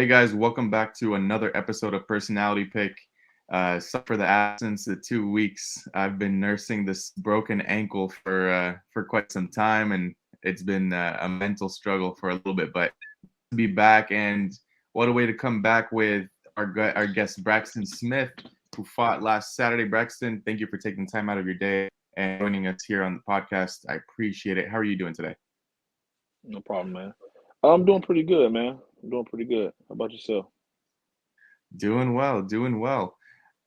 Hey guys, welcome back to another episode of Personality Pick. Sorry for the absence of 2 weeks. I've been nursing this broken ankle for quite some time, and it's been a mental struggle for a little bit. But to be back, and what a way to come back with our guest Braxton Smith, who fought last Saturday. Braxton, thank you for taking time out of your day and joining us here on the podcast. I appreciate it. How are you doing today? No problem, man. I'm doing pretty good, man. I'm doing pretty good. How about yourself? Doing well, doing well.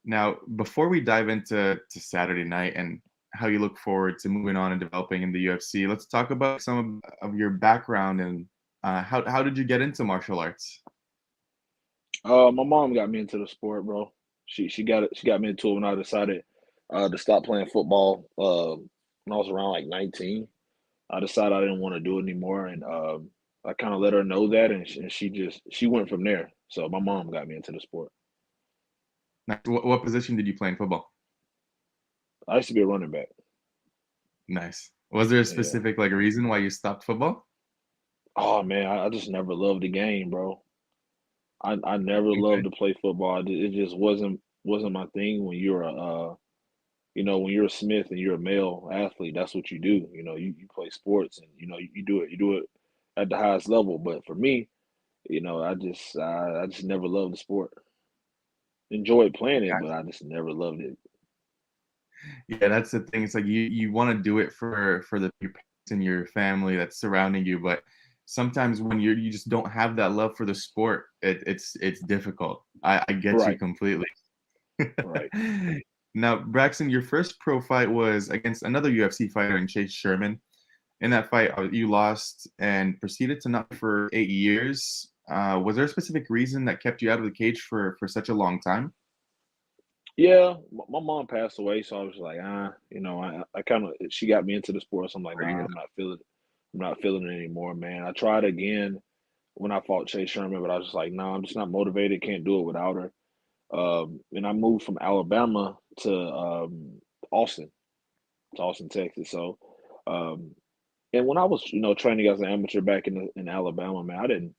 Now, before we dive into Saturday night and how you look forward to moving on and developing in the UFC, let's talk about some of your background and how did you get into martial arts? My mom got me into the sport, bro. She got me into it when I decided to stop playing football. When I was around like 19, I decided I didn't want to do it anymore, and I kind of let her know that, and she went from there. So my mom got me into the sport. Now, what position did you play in football? I used to be a running back. Nice. Was there a Yeah. specific reason why you stopped football? Oh man, I just never loved the game, bro. I never loved Okay. to play football. It just wasn't my thing. When you're a when you're a Smith and you're a male athlete, that's what you do. You play sports, and you do it at the highest level. But for me, I just never loved the sport. Enjoyed playing it, but I just never loved it. Yeah, that's the thing. It's like you want to do it for your parents and your family that's surrounding you, but sometimes when you just don't have that love for the sport, it's difficult. I get you Right, completely. right. Now, Braxton, your first pro fight was against another UFC fighter in Chase Sherman. In that fight, you lost and proceeded to not for 8 years. Was there a specific reason that kept you out of the cage for such a long time? Yeah, my mom passed away, so I was like, I kind of she got me into the sport. So I'm like, Sorry to nah, hear I'm not feeling it anymore, man. I tried again when I fought Chase Sherman, but I was just like, nah, I'm just not motivated. Can't do it without her. And I moved from Alabama Austin, to Austin, Texas. So, um, and when I was, training as an amateur back in Alabama, man, I didn't,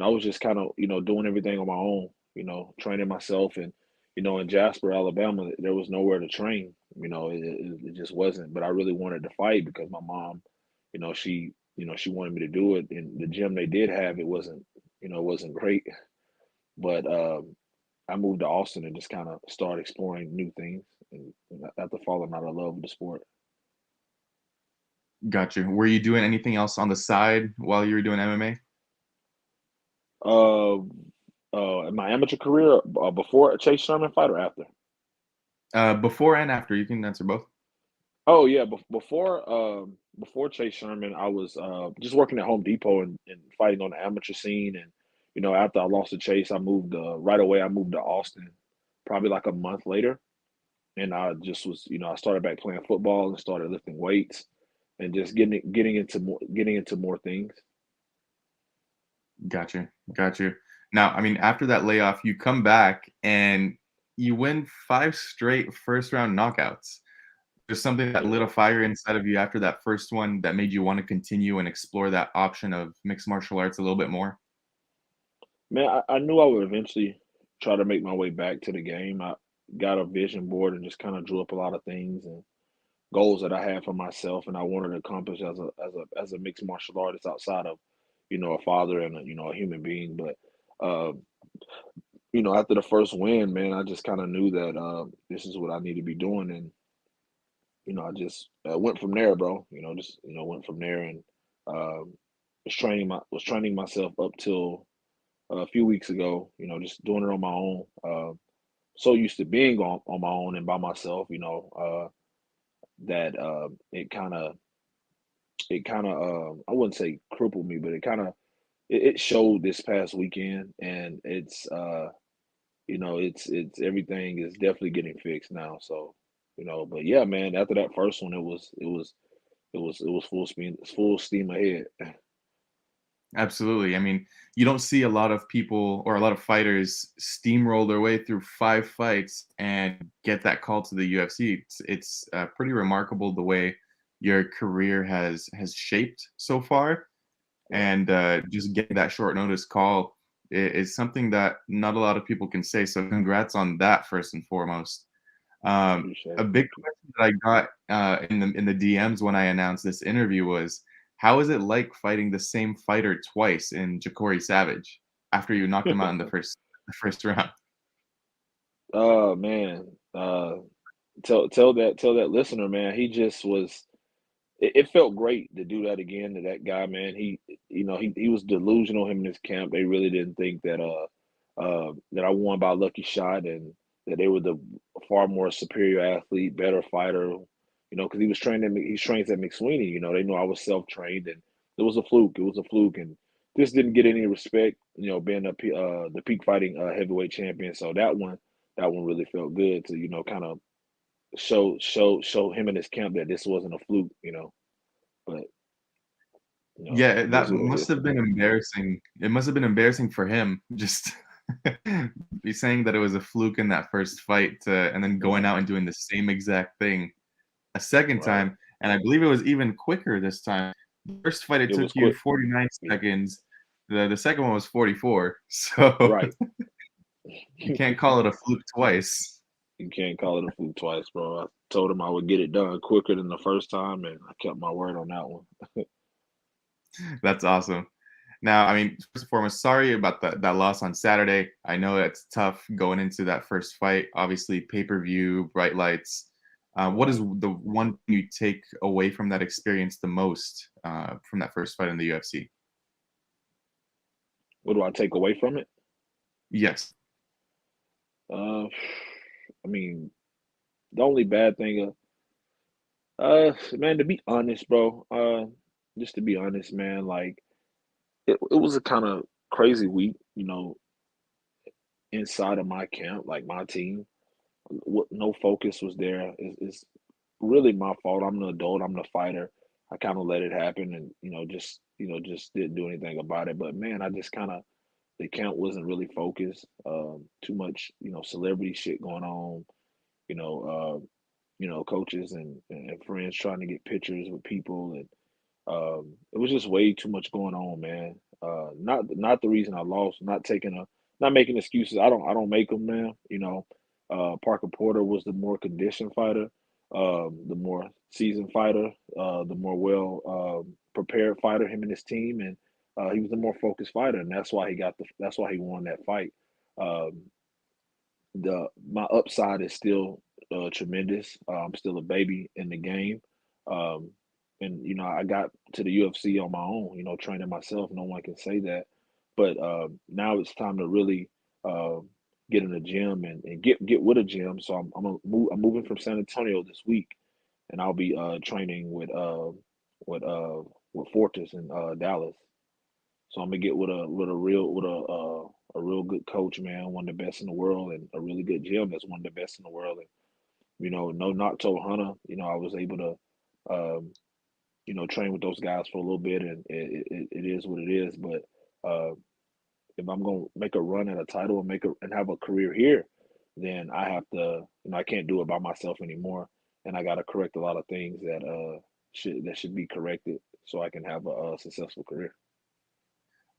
I was just kind of, doing everything on my own, training myself, and in Jasper, Alabama, there was nowhere to train. It just wasn't. But I really wanted to fight because my mom, she wanted me to do it, and the gym they did have, it wasn't great, but I moved to Austin and just kind of started exploring new things, and after falling out of love with the sport. Got you. Were you doing anything else on the side while you were doing MMA? Uh, in my amateur career, before a Chase Sherman fight or after? Before and after, you can answer both. Oh yeah, before Chase Sherman, I was just working at Home Depot and fighting on the amateur scene. And after I lost to Chase, I moved right away. I moved to Austin, probably like a month later, and I just was, I started back playing football and started lifting weights and just getting into more things. Got you. Got you. Now, I mean, after that layoff, you come back and you win five straight first round knockouts. There's something that lit Yeah. a fire inside of you after that first one that made you want to continue and explore that option of mixed martial arts a little bit more. Man, I knew I would eventually try to make my way back to the game. I got a vision board and just kind of drew up a lot of things and goals that I had for myself, and I wanted to accomplish as a mixed martial artist outside of, a father and a human being. But uh, after the first win, man, I just kind of knew that this is what I need to be doing, and I just went from there, bro. Just went from there, and um, was training myself up till a few weeks ago. Just doing it on my own. So used to being on my own and by myself. That it kind of I wouldn't say crippled me, but it showed this past weekend, and it's everything is definitely getting fixed now. So but yeah, man, after that first one, it was full steam ahead. Absolutely. I mean, you don't see a lot of people or a lot of fighters steamroll their way through five fights and get that call to the UFC. It's pretty remarkable the way your career has shaped so far, Right. and just getting that short notice call. is something that not a lot of people can say. So congrats on that first and foremost. Appreciate A it. big question that I got in the DMs when I announced this interview was, how is it like fighting the same fighter twice in Ja'Cory Savage after you knocked him out in the first round? Oh man, tell that listener, man. He just was. It felt great to do that again to that guy, man. He was delusional. Him in his camp, they really didn't think that I won by a lucky shot, and that they were the far more superior athlete, better fighter. Because he trains at McSweeney. They knew I was self trained, and it was a fluke. It was a fluke, and just didn't get any respect. Being the peak fighting heavyweight champion. So that one really felt good to kind of show him in his camp that this wasn't a fluke. But Yeah, it is that what it must is. have been embarrassing. It must have been embarrassing for him just be saying that it was a fluke in that first fight, and then going Right, out and doing the same exact thing a second right. time, and I believe it was even quicker this time. The first fight, it It took was you quick. 49 Yeah, seconds. The second one was 44, so right. you can't call it a fluke twice. You can't call it a fluke twice, bro. I told him I would get it done quicker than the first time, and I kept my word on that one. That's awesome. Now, I mean, first and foremost, sorry about that loss on Saturday. I know it's tough going into that first fight. Obviously, pay-per-view, bright lights. What is Right. the one thing you take away from that experience the most, from that first fight in the UFC? What do I take away from it? Yes. Uh, I mean, the only bad thing, man, to be honest, bro, just to be honest, man, like it was a kind of crazy week, inside of my camp, like my team. What no focus was there. Is really my fault. I'm the adult. I'm the fighter. I kind of let it happen, and just didn't do anything about it. But man, I just kind of the camp wasn't really focused. Too much, celebrity shit going on. You know, coaches and friends trying to get pictures with people, and it was just way too much going on, man. Not the reason I lost. Not making excuses. I don't make them, man. Parker Porter was the more conditioned fighter, the more seasoned fighter, the more well prepared fighter. Him and his team, and he was the more focused fighter, and that's why he won that fight. Um, the My upside is still tremendous. I'm still a baby in the game, um, and I got to the UFC on my own. Training myself. No one can say that, but now it's time to really uh, get in the gym and get with a gym. So I'm moving from San Antonio this week, and I'll be training with uh, with Fortis in Dallas. So I'm gonna get with a real good coach, man, one of the best in the world, and a really good gym that's one of the best in the world. And no knock to Hunter, I was able to, train with those guys for a little bit, and it is what it is. But uh, if I'm gonna make a run at a title and have a career here, then I have to, I can't do it by myself anymore, and I got to correct a lot of things that should be corrected so I can have a successful career.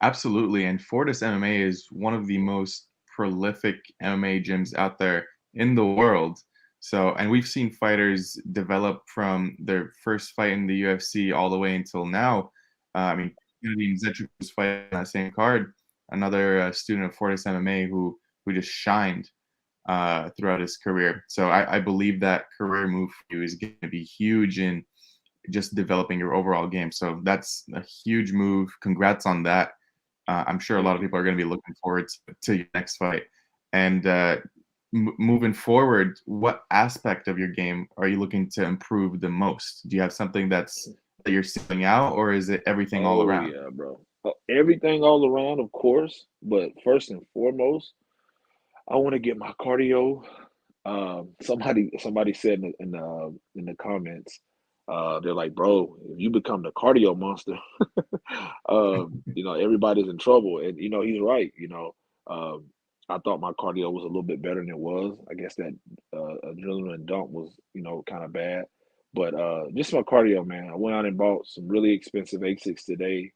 Absolutely, and Fortis MMA is one of the most prolific MMA gyms out there in the world. So, and we've seen fighters develop from their first fight in the UFC all the way until now. I mean, Kennedy Nzechukwu was fighting on that same card, another student of Fortis MMA who just shined throughout his career. So, I believe that career move for you is going to be huge in just developing your overall game. So that's a huge move. Congrats on that. I'm sure a lot Thank of you. people are going to be looking forward to your next fight. And moving forward, what aspect of your game are you looking to improve the most? Do you have something that you're seeing out, or is it everything all Oh around? yeah, bro. Everything all around, of course, but first and foremost, I want to get my cardio. Somebody said in the comments, they're like, "Bro, if you become the cardio monster, everybody's in trouble." And he's right. Um, I thought my cardio was a little bit better than it was. I guess that adrenaline dump was, kind of bad. But just my cardio, man. I went out and bought some really expensive ASICs today.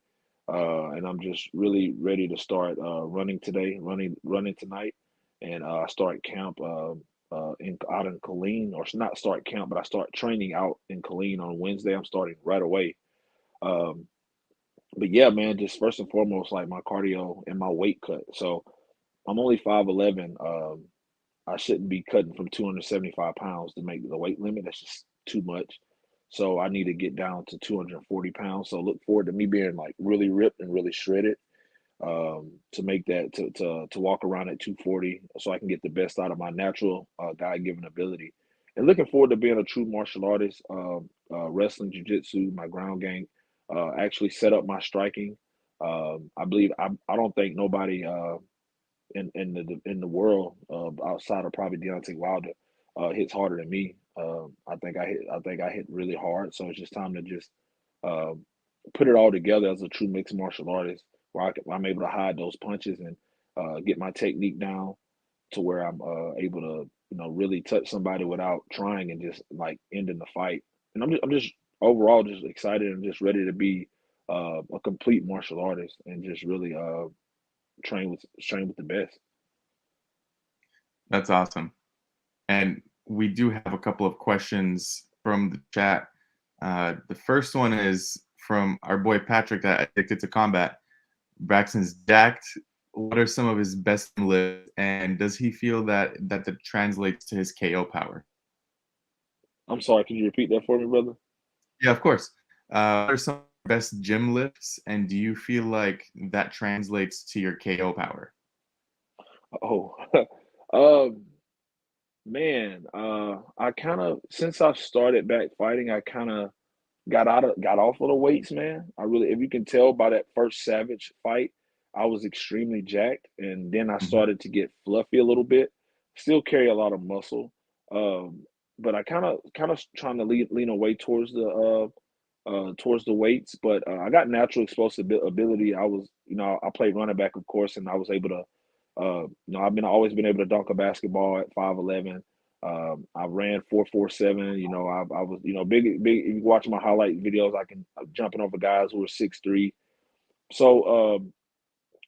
and I'm just really ready to start running today, running tonight, and start camp out in Killeen, or not start camp, but I start training out in Killeen on Wednesday. I'm starting right away. Um, but yeah, man, just first and foremost, like my cardio and my weight cut. So I'm only 5'11". I shouldn't be cutting from 275 pounds to make the weight limit. That's just too much. So I need to get down to 240 pounds. So look forward to me being like really ripped and really shredded, to make that to walk around at 240, so I can get the best out of my natural God-given ability. And looking forward to being a true martial artist, wrestling, jiu-jitsu, my ground game, actually set up my striking. I believe I don't think nobody in the world, outside of probably Deontay Wilder, hits harder than me. I think I hit really hard. So it's just time to just uh, put it all together as a true mixed martial artist, where I'm able to hide those punches and get my technique down to where I'm able to really touch somebody without trying, and just like ending the fight. And I'm just overall just excited and just ready to be a complete martial artist, and just really train with the best. That's awesome. And we do have a couple of questions from the chat. The first one is from our boy Patrick at Addicted to Combat. Braxton's jacked. What are some of his best lifts, and does he feel that translates to his KO power? I'm sorry, can you repeat that for me, brother? Yeah, of course. What are some of your best gym lifts, and do you feel like that translates to your KO power? Oh, um, man, I kind of since I started back fighting, I kind of got off of the weights, man. I really, if you can tell by that first Savage fight, I was extremely jacked, and then I Mhm. started to get fluffy a little bit. Still carry a lot of muscle, um, but I kind of trying to lean away towards the weights. But I got natural explosive ability. I played running back, of course, and I was able to, I've always been able to dunk a basketball at 5'11". I ran 4.47. I was, big. If you watch my highlight videos, I'm jumping over guys who were 6'3". So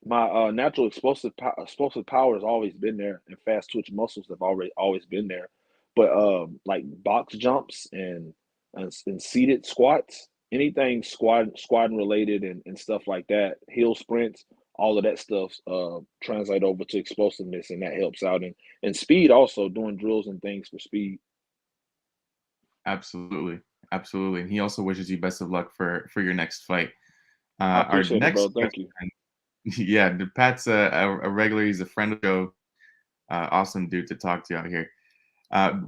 my natural explosive power has always been there, and fast twitch muscles have always been there. But like box jumps and seated squats, anything squatting related, and stuff like that, hill sprints, all of that stuff translate over to explosiveness, and that helps out, and speed also, doing drills and things for speed. Absolutely, absolutely. And he also wishes you best of luck for your next fight. I Our appreciate it, bro. next Thank you. question, yeah, Pat's a regular. He's a friend of the show. Awesome dude to talk to out here.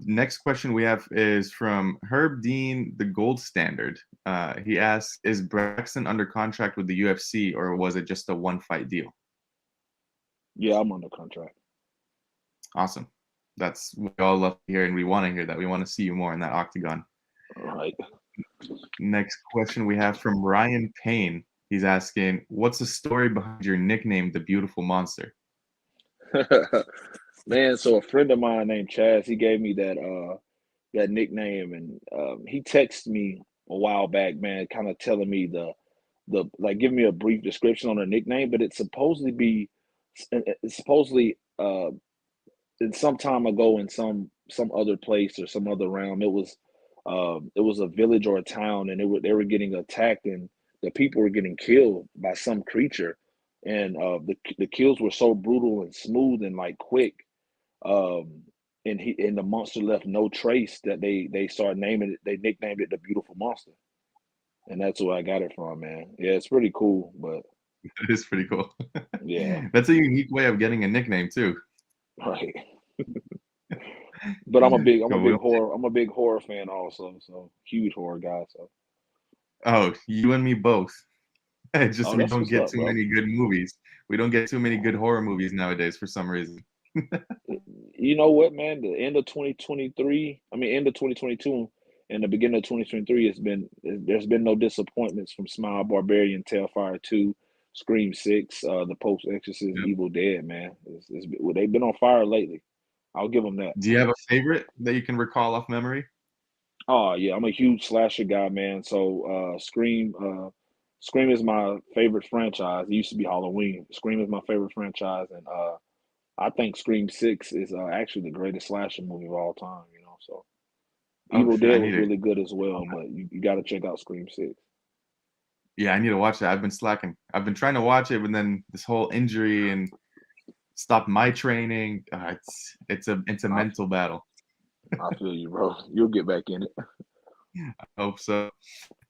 Next question we have is from Herb Dean, the Gold Standard. He asks, "Is Braxton under contract with the UFC, or was it just a one-fight deal?" Yeah, I'm under contract. Awesome. That's we all love to hear, and we want to hear that. We want to see you more in that octagon. All right. Next question we have from Ryan Payne. He's asking, "What's the story behind your nickname, the Beautiful Monster?" Man, so a friend of mine named Chaz, he gave me that nickname, and he texted me a while back, man, kind of telling me the like giving me a brief description on the nickname, but it's supposedly in some time ago in some other place or some other realm. It was a village or a town, and they were getting attacked, and the people were getting killed by some creature, and the kills were so brutal and smooth and like quick, um, and the monster left no trace, that they started naming it. They nicknamed it the Beautiful Monster, and that's where I got it from, man. Yeah, it's pretty cool, but That is pretty cool. yeah, That's a unique way of getting a nickname too. right. But I'm a Cool. We big don't- horror fan also, so huge horror guy. So, Oh, you and me both. It's just oh, we that's don't what's get up, too bro. many good movies. We don't get too many good horror movies nowadays for some reason. You know what, man? The end of 2023, I mean, end of 2022 and the beginning of 2023 there's been no disappointments from Smile, Barbarian, Terrifier 2, Scream 6, The Post Exorcist, Yep. Evil Dead, man. They've been on fire lately. I'll give them that. Do you have a favorite that you can recall off memory? Oh yeah, I'm a huge slasher guy, man. So Scream, Scream is my favorite franchise. It used to be Halloween. Scream is my favorite franchise, and I think Scream 6 is actually the greatest slasher movie of all time. So Oh Evil shit, I Dead need was to. really good as well, but you got to check out Scream 6. Yeah, I need to watch that. I've been slacking. I've been trying to watch it, but then this whole injury and stopped my training. It's a I, mental battle. I feel you, bro. You'll get back in it. I hope so.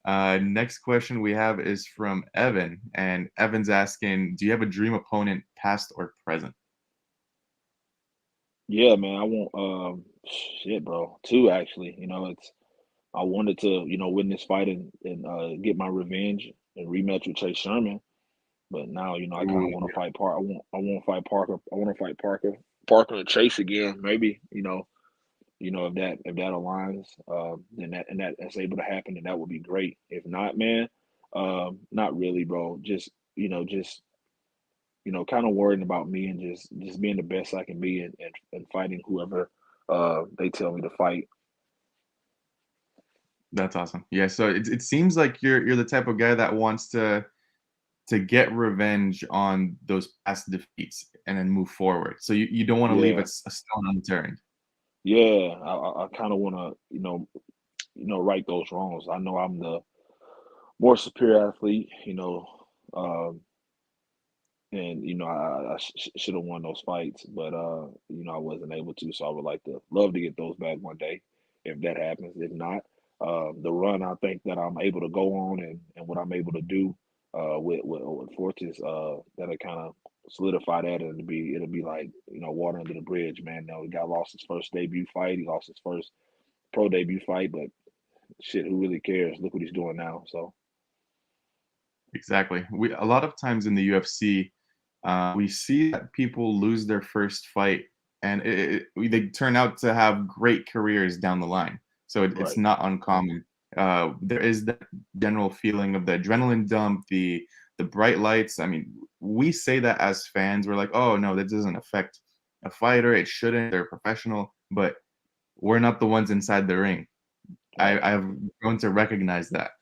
Next question we have is from Evan, and Evan's asking, "Do you have a dream opponent, past or present?" Yeah, man. I want shit, bro. Two actually. I wanted to, win this fight and get my revenge and rematch with Chase Sherman. But now, I kind of Ooh, want to fight I want to fight Parker. I want to fight Parker and Chase again. Maybe, if that aligns, then that's able to happen, then that would be great. If not, man, not really, bro. Just kind of worrying about me and just being the best I can be and fighting whoever they tell me to fight. that's awesome. Yeah, so it seems like you're the type of guy that wants to get revenge on those past defeats and then move forward. So you don't want to leave Yeah, a stone unturned. yeah. I kind of want to, right those wrongs. I know I'm the more superior athlete, um, and I should have won those fights, but I wasn't able to. So I would love to get those back one day, if that happens. If not, the run I think that I'm able to go on and what I'm able to do with Fortis, that'll kind of solidify that, and it'll be like water under the bridge, man. Now the guy lost his first debut fight, he lost his first pro debut fight, but shit, who really cares? Look what he's doing now. So Exactly. We a lot of times in the UFC, we see that people lose their first fight, and they turn out to have great careers down the line. So it's right, not uncommon. There is that general feeling of the adrenaline dump, the bright lights. I mean, we say that as fans, we're like, oh no, that doesn't affect a fighter. It shouldn't. They're professional, but we're not the ones inside the ring. right. I've grown to recognize that,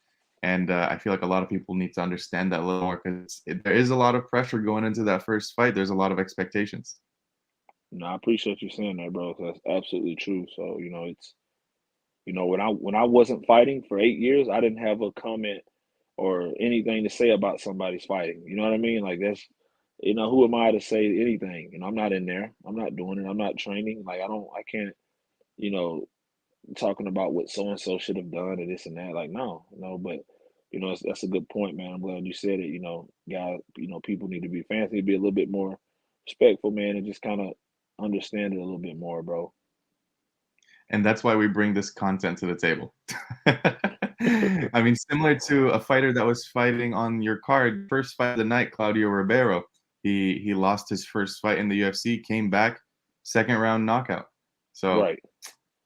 and I feel like a lot of people need to understand that a little more because there is a lot of pressure going into that first fight. There's a lot of expectations. No, I appreciate you saying that, bro. 'Cause that's absolutely true. So it's when I wasn't fighting for 8 years, I didn't have a comment or anything to say about somebody's fighting. You know what I mean? Like that's, who am I to say anything? I'm not in there. I'm not doing it. I'm not training. Like I can't, you know, talking about what so and so should have done and this and that. Like no, no. But that's a good point, man. I'm glad you said it. Guys, people need to be fans need to be a little bit more respectful, man, and just kind of understand it a little bit more, bro. And that's why we bring this content to the table. I mean, similar to a fighter that was fighting on your card, first fight of the night, Claudio Ribeiro. He lost his first fight in the UFC, came back, second round knockout. So Right.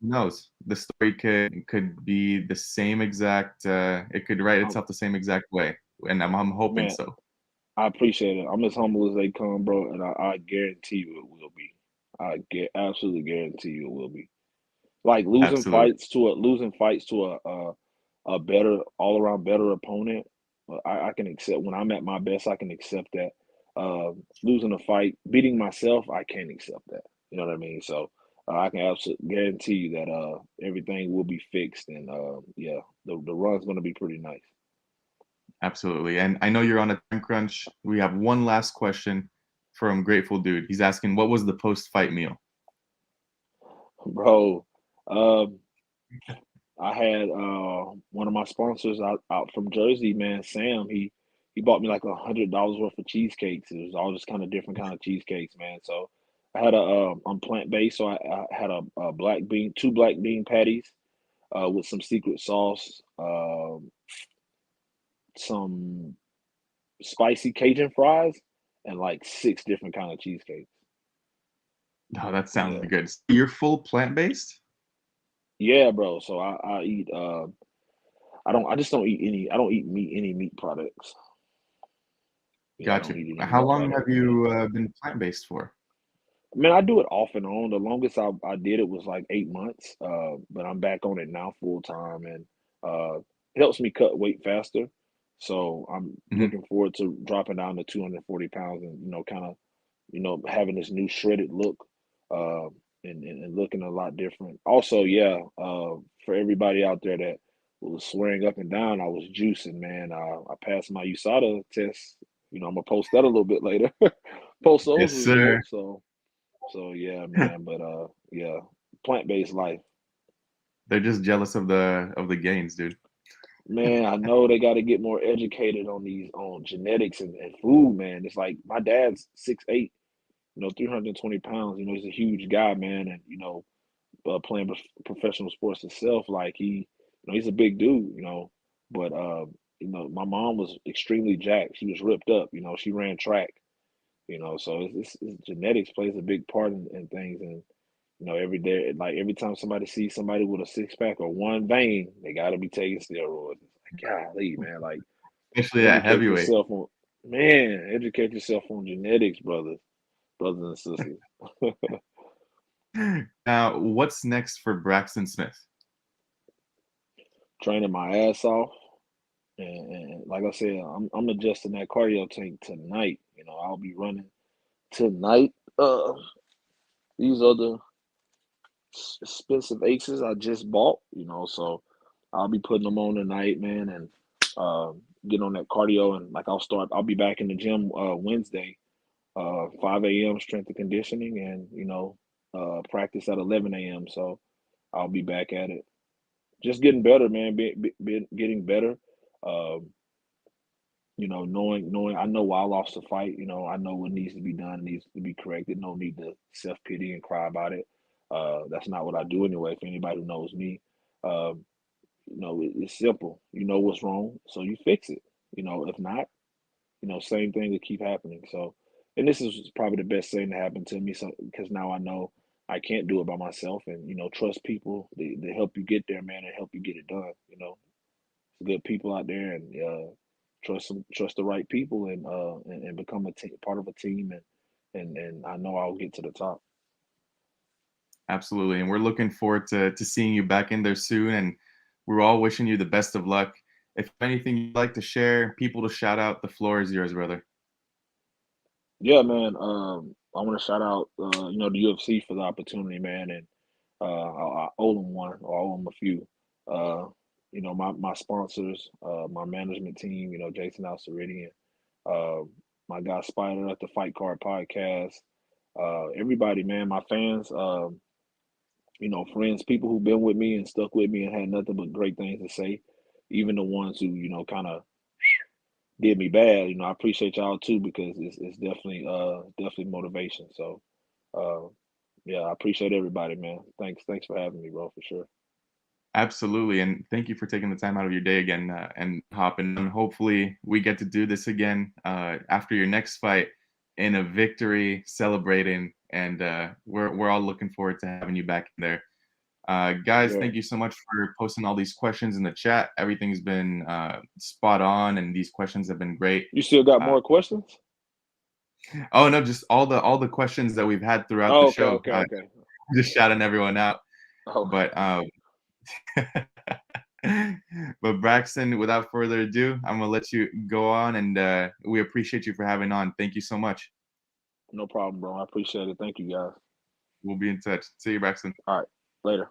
who knows? The story could be the same exact. It could write Um, itself the same exact way, and I'm hoping man, so. I appreciate it. I'm as humble as they come, bro, and I guarantee you it will be. I get absolutely guarantee you it will be. Like Absolutely. losing fights to a better all around better opponent. I can accept when I'm at my best. I can accept that. Losing a fight, beating myself, I can't accept that. You know what I mean? So I can absolutely guarantee you that everything will be fixed, and yeah, the run's gonna be pretty nice. Absolutely. And I know you're on a time crunch. We have one last question from Grateful Dude. He's asking, what was the post-fight meal? Bro, um, I had one of my sponsors out from Jersey, man, Sam. He bought me like $100 worth of cheesecakes. It was all just kind of different kind of cheesecakes, man. So I had I'm plant based, so I had a two black bean patties with some secret sauce, some spicy Cajun fries, and like six different kind of cheesecakes. Oh, that sounds Yeah, good. So you're full plant-based? yeah, bro. So I eat I just don't eat any I don't eat any meat products. Yeah, I Got you. don't eat any How meat long have products, man. you been plant-based for? Man, I do it off and on. The longest I did it was like 8 months, but I'm back on it now full time, and it helps me cut weight faster. So I'm Mhm. looking forward to dropping down to 240 pounds and, kind of, having this new shredded look, uh, and looking a lot different. Also, yeah, for everybody out there that was swearing up and down, I was juicing, man. I passed my USADA test. I'm gonna post that a little bit later. Post those Yes, sir. results. So yeah, man. But yeah, plant-based life. They're just jealous of the gains, dude. Man, I know they got to get more educated on on genetics and food, man. It's like my dad's 6'8", 320 pounds. He's a huge guy, man, and playing professional sports itself, like he's a big dude, But my mom was extremely jacked. She was ripped up. She ran track. So it's genetics plays a big part in things, and every day, like every time somebody sees somebody with a six pack or one vein, they got to be taking steroids. It's like, golly, man, like Especially at educate heavyweight. yourself on, man, educate yourself on genetics, brothers and sisters. Now, what's next for Braxton Smith? Training my ass off, and like I said, I'm adjusting that cardio tank tonight. I'll be running tonight. These are the expensive aces I just bought. So I'll be putting them on tonight, man, and get on that cardio. And like I'll be back in the gym Wednesday, 5 a.m. strength and conditioning, and practice at 11 a.m. So I'll be back at it. Just getting better, man. Getting better. Um, knowing I know why I lost the fight. I know what needs to be done, needs to be corrected. No need to self pity and cry about it. That's not what I do anyway. For anybody who knows me, um, it's simple. You know what's wrong, so you fix it. If not, same thing will keep happening. So, and this is probably the best thing to happen to me. So, because now I know I can't do it by myself, and trust people. They help you get there, man, and help you get it done. Good people out there, and trust the right people, and become part of a team, and I know I'll get to the top. Absolutely. And we're looking forward to seeing you back in there soon. And we're all wishing you the best of luck. If anything you'd like to share, people to shout out, the floor is yours, brother. Yeah, man. I want to shout out, the UFC for the opportunity, man, and I owe them one, or I owe them a few. Uh, my sponsors, my management team, Jason Alceridian, uh, my guy Spider at the Fight Card Podcast, everybody, man, my fans, friends, people who've been with me and stuck with me and had nothing but great things to say, even the ones who, kind of did me bad. I appreciate y'all too, because it's definitely motivation. So uh, yeah, I appreciate everybody, man. Thanks for having me, bro, for sure. Absolutely. And thank you for taking the time out of your day again and hopping. And hopefully we get to do this again after your next fight in a victory, celebrating. And we're all looking forward to having you back in there. Guys, Yeah. thank you so much for posting all these questions in the chat. Everything's been spot on, and these questions have been great. You still got Uh, more questions? oh no, just all the questions that we've had throughout Oh, the okay, show. okay, okay. Just shouting everyone out. Oh, But but Braxton, without further ado, I'm gonna let you go on, and we appreciate you for having on. Thank you so much. no problem, bro. I appreciate it. Thank you, guys. We'll be in touch. See you, Braxton. All right, later.